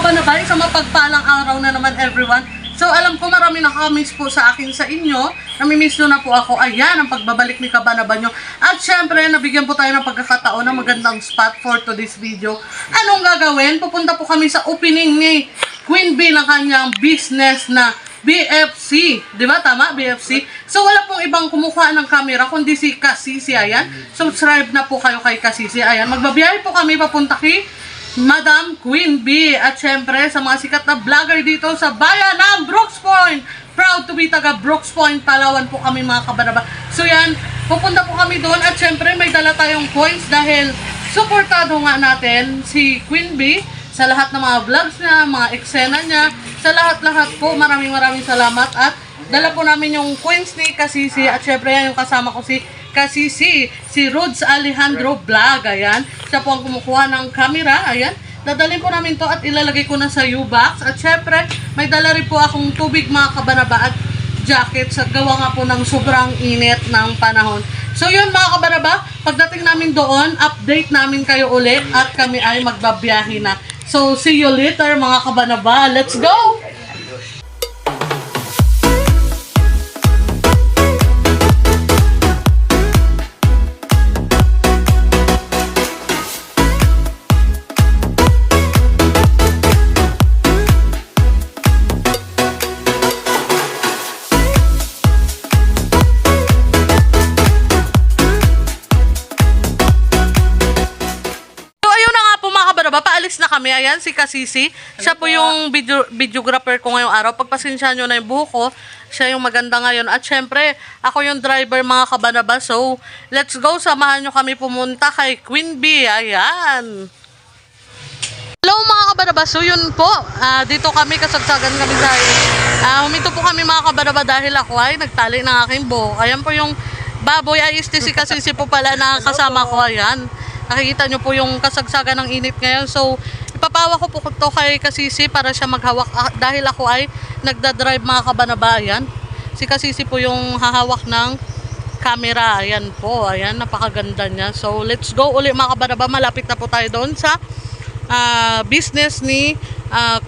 kabanabay, sa mapagpalang araw na naman everyone. So alam ko marami nakakamiss po sa akin sa inyo. Namimiss nyo na po ako. Ayan ang pagbabalik ni Kabanaba nyo. At syempre nabigyan po tayo ng pagkakataon ng magandang spot for today's video. Anong gagawin? Pupunta po kami sa opening ni Queen B ng kanyang business na BFC. Diba? Tama? BFC. So wala pong ibang kumukuha ng camera kundi si Kasisi. Ayan. Subscribe na po kayo kay Kasisi. Ayan. Magbabiyahe po kami papunta kay Madam Queen B. At syempre sa mga sikat na vlogger dito sa bayan ng Brooks Point. Proud to be taga Brooks Point, Palawan po kami mga kabanaba. So yan, pupunta po kami doon at syempre may dala tayong coins dahil suportado nga natin si Queen B sa lahat ng mga vlogs niya, mga eksena niya, sa lahat-lahat po. Maraming salamat at dala po namin yung coins ni Kasisi at syempre yan yung kasama ko si Kasisi, si Rods Alejandro Vlog. Ayan, siya po ang kumukuha ng camera. Ayan, dadalhin po namin to at ilalagay ko na sa U-box. At syempre, may dala rin po akong tubig mga kabanaba at jacket sa gawa nga po ng sobrang init ng panahon. So yun mga kabanaba, pagdating namin doon, update namin kayo ulit at kami ay magbabiyahe na. So see you later mga kabanaba. Let's go! Paalis na kami. Ayan, si Kasisi. Siya po yung videographer ko ngayong araw. Pagpasensya nyo na yung buhok ko, siya yung maganda ngayon. At syempre, ako yung driver mga kabanaba. So, let's go. Samahan nyo kami pumunta kay Queen B. Ayan. Hello mga kabanaba. So, yun po. Dito kami, kasagsagan kami dahil huminto po kami mga kabanaba dahil ako ay nagtali ng aking buhok. Ayan po yung baboy ay si Kasisi po pala na kasama ko. Ayan. Nakikita nyo po yung kasagsagan ng init ngayon. So, ipapawa ko po ito kay Kasisi para siya maghawak. Dahil ako ay nagdadrive mga kabanaba. Ayan. Si Kasisi po yung hahawak ng camera. Ayan po. Ayan. Napakaganda niya. So, let's go ulit mga kabanaba. Malapit na po tayo doon sa business ni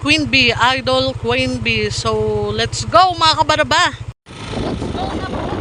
Queen B. Idol Queen B. So, let's go mga kabanaba. Let's go na po.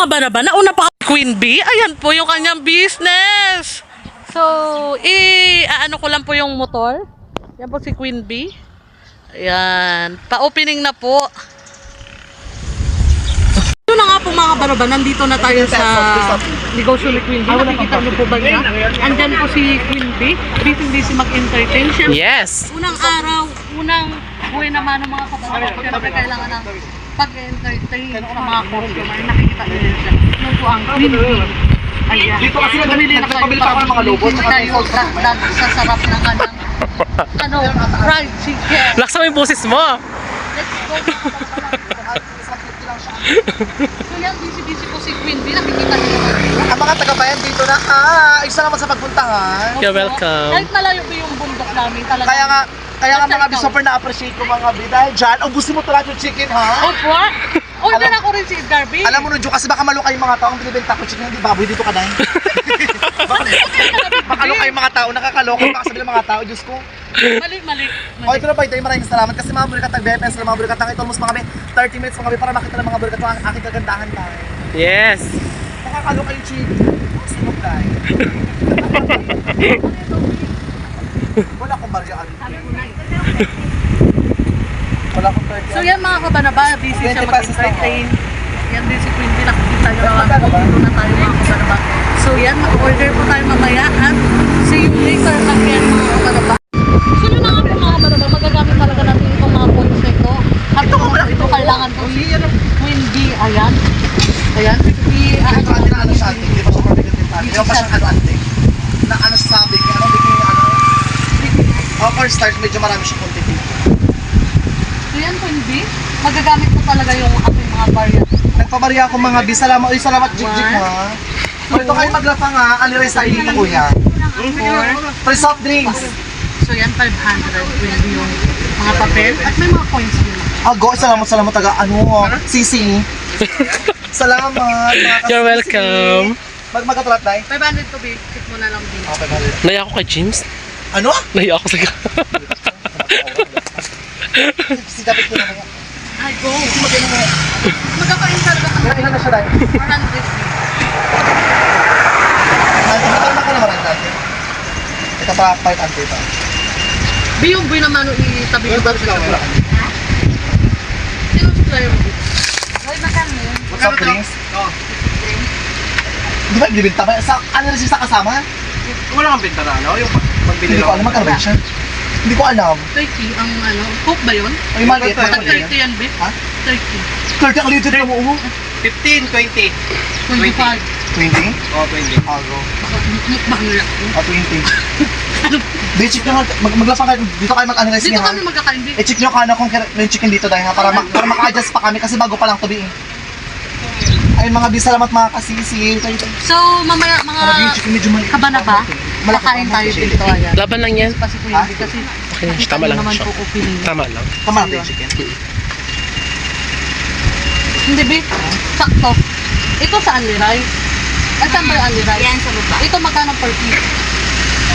Kabanaba, nauna pa Queen B. Ayan po yung kanyang business. So, ano ko lang po yung motor. Yan po si Queen B. Ayan. Pa-opening na po. Ito na nga po mga kabanaba, nandito na tayo sa negosyo ni Queen B. Nakikita niyo po ba niya? Andyan po si Queen B. Busy mag-entertain. Yes! Unang araw, unang buhay naman ng mga kabanaba. Siyempre kailangan ng pag-entertain sa mga customer. Nakikita nyo rin siya. Yan po ang Queen B. Ayan. Dito kasi nagpabili ka ng mga lobo. Tayo sa sarap ng fried chicken. Laksa mo yung boses mo! Let's go. So yan, busy-busy po si Queen B. Nakikita niyo naman. Ang mga taga-bayan dito na, isa naman sa pagpuntahan. You're welcome. Kahit malayo po yung bundok namin talaga. Kaya nga mga super na-appreciate ko mga bi. Dahil dyan, ubusin mo talaga yung chicken, ha? Opo. Order ako rin si Edgar B. Alam mo nun, Jo, kasi baka malukay yung mga tao ang binibenta ko chicken, hindi baboy dito ka dahil. Baka lukay yung mga tao, nakakaloka, baka sabi ng mga tao, Diyos ko. Mali. O, ito na pa, ito yung maraming salamat kasi mga burikat nag-BFS sila mga burikat ito almost mga 30 minutes mga bi para makita ng mga burikat ang aking kagandahan tayo. Yes. Nakakaloka yung chicken. Sinok tayo. Wala akong Maria Alvin. Wala akong 30. So yan mga kabanaba, busy siya 20 pesos mag-entertain. Yan din si Queen B. Nakikita niyo naman Magkano po. ba? Dito na tayo mga kabanaba. So yan, mag-order po tayo mamaya at see you later again mga kabanaba. So yun na nga po mga kabanaba, magagamit talaga natin itong mga points na ito. At ito kailangan po si Queen B. Ayan. Ayan, si Queen B. Ito ate na ano siya ate, hindi pa siya perfect yung ate. Hindi pa siya ano ate. Na ano sabi, ano bigay ano. For start, medyo marami siya quantity. So yan Queen B, magagamit po talaga yung ating mga variant. Nagpabariya ako mga bi, salamat Jik ha. O ito kayo maglapa nga, aliray sa inyo kuya. Free soft drinks. So yan, 500 Queen B yung mga papel at may mga coins din. Go, salamat taga ano, sisi. Salamat. mga You're kasisi. welcome. Magkatulat na 500 to be, check mo na lang din. Okay, mahal. Naya ako kay James. Ano? Naya ako sa... Si David ko na kaya. Ay, go! Magkakain talaga kami. Ilan na siya dahil? 450. Nagkakaroon na ka naman natin. Ito pa, 5 ante pa. Biyong buy naman o itabi ko ba sa Wala. Sino supplier mo? Ay, makan mo yun. Soft drinks? Di ba, bibinta ba? Ano na siya sa kasama? Wala kang benta na, ano? Yung pagbili Hindi ko alam, magkano ba siya? Hindi ko alam. 30 ang ano, coke ba yun? Ay, maliit. Pag Maliit. 30 yan, babe. Ha? 30. 30 ang litid na mo. 15, 20. 25. 20? Oh, 20. Ago. Mukbang nila. 20. Di, check nyo nga. Maglapang kayo. Dito kayo mag-analyze Dito niya ha. kami magkakain, babe. I-check nyo kano kung yung chicken dito dahil ha. Para maka-adjust pa kami kasi bago pa lang to be. Ayun mga bis, salamat mga kasisi. So, mamaya mga Yung chicken medyo maliit. kabanaba, kakain tayo dito. Ayan. Laban lang yan. Pa si Queen B kasi Okay, tama lang naman siya. po opinion. Tama lang. Tama natin yung chicken. Hindi, babe. Sakto. Ito sa Anli Rice. At saan ba yung Anli Rice? Yan sa baba. Ito magkano per piece?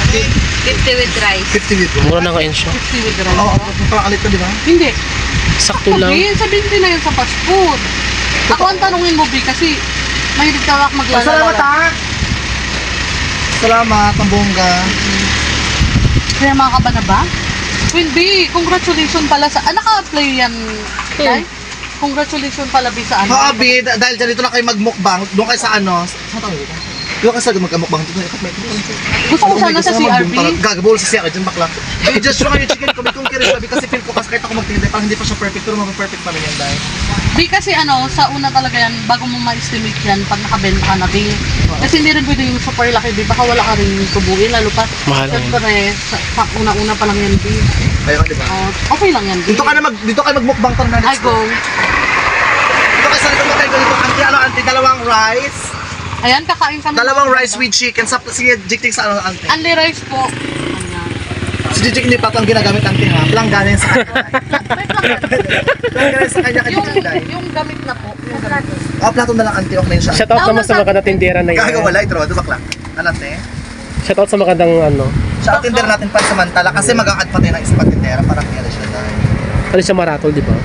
50 with rice. 50 with Mura na ngayon siya. 50 with rice. Oo, pakalit ko di ba? Hindi. Sakto lang. Sabihin din na yun sa fast food. Ako ang tanungin mo, B, kasi mahilig ka maglalaro. Salamat ha! Salamat, ang bongga. Kaya mga kabanaba, Queen B, congratulations pala sa... naka-apply yan, Kai? Congratulations pala, B, sa ano? Oo, Abi, dahil dyan dito na kayo mag-mukbang, doon kayo sa ano? Saan tayo dito? Doon kayo sa mag-mukbang dito. Gusto ko sana sa CRB. Gagabol sa CRB, dyan bakla. Eh, just yung kayo chicken ko, may kung kiri sabi kasi feel ko kasi kahit ako magtinda, parang hindi pa siya perfect, pero mag-perfect pa rin yan dahil. B, kasi ano, sa una talaga yan, bago mo ma-estimate yan, pag nakabenta ka na, B. Kasi hindi rin pwede yung super laki, B. Baka wala ka rin tubuin, lalo pa. Mahal yan. Siyempre, sa una-una pa lang yan, B. Ayun, di ba? Okay lang yan, B. Dito kayo magmukbang tayo na. I go. Dito kayo sa likod kayo dito. Auntie, dalawang rice. Ayan, kakain kami. Dalawang rice with chicken. Sige, jiktik sa ano, auntie. Anli rice po. Ayan. Si Jiktik hindi pa lang ginagamit auntie ha. Planggana yan sa kanya. Wait lang. Planggana yan sa kanya kay Jiktik dahil. Yung gamit na po. Yung gamit. Plato na lang auntie, okay na yun siya. Shout out naman sa mga natindera na Gago yan. wala, ito, bakla. Alante. Shout out sa magandang ano. Siya tinder natin pansamantala kasi mag-a-add pa tayo ng isang tindera para kaya siya dahil. Ano siya maratol, di ba?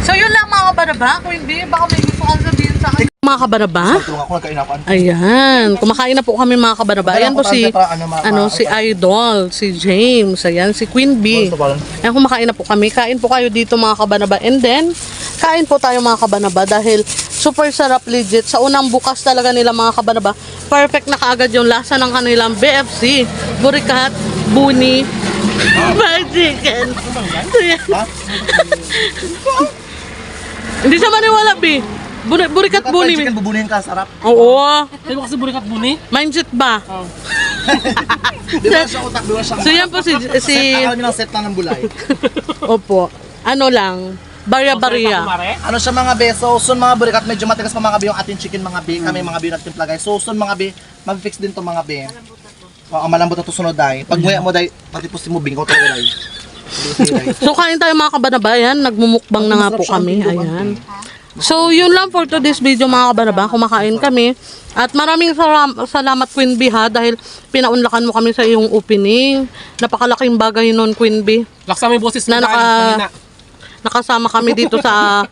So yun lang mga kabaraba. Queen B, baka may gusto kang sabihin sa akin. Mga kabaraba? Tulungan ko nagkainapan. Ayan, kumakain na po kami mga kabaraba. Ayan po si si Idol, si James, ayan si Queen B. Ayan, kumakain na po kami. Kain po kayo dito mga kabaraba. And then, kain po tayo mga kabaraba dahil super sarap legit. Sa unang bukas talaga nila mga kabaraba, perfect na kaagad yung lasa ng kanilang BFC, Burikat, Buni, fried chicken. Hindi siya maniwala, B. Burikat Buni. Chicken bubunin ka, sarap. Oo. Sabi mo kasi burikat buni? Mindset ba? Di ba siya utak, di ba siya? So yan po si Akala nyo ng set lang ng bulay. Opo. Ano lang, Barya-barya. Ano siya mga be, so soon mga burikat, medyo matigas pa mga be yung ating chicken mga be, kami mga be natin plagay. So soon mga be, mag-fix din to mga be. Oo, malambot na to sunod dahil. Pag nguya mo dahil, pati po si mo bingkaw tayo dahil. So kain tayo mga kabanabayan, nagmumukbang na nga po kami. Ayan. So yun lang for today's video mga kabanaba, kumakain kami. At maraming salamat Queen Bee ha, dahil pinaunlakan mo kami sa iyong opening. Napakalaking bagay nun Queen Bee. Laksa mo yung boses mo. Na nakasama kami dito sa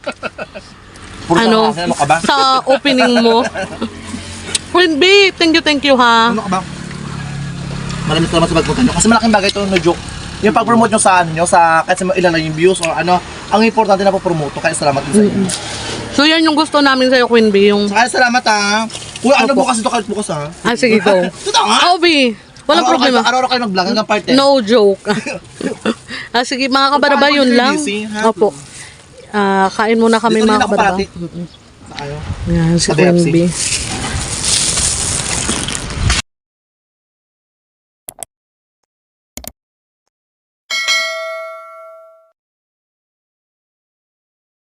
ano, sa opening mo. Queen Bee, thank you ha. Ano ka ba? Maraming salamat sa pagpunta nyo. Kasi malaking bagay ito, no joke. Yung pag-promote nyo sa ano nyo, sa kahit sa ilan na yung views or ano, ang importante na po-promote to, kaya salamat din sa inyo. So yan yung gusto namin sa'yo Queen Bee, yung... Kaya salamat ha. Uy, ano Opo. bukas ito, kahit bukas ha. sige go. Totoo nga? Oh Bee, walang problema. Araw-araw kayo mag-vlog hanggang part 10. No joke. Sige mga kabaraba, yun lang. Opo. Kain muna kami Dito rin mga ako kabaraba. parati. Ayaw. Yan si Sa Queen KFC. Bee.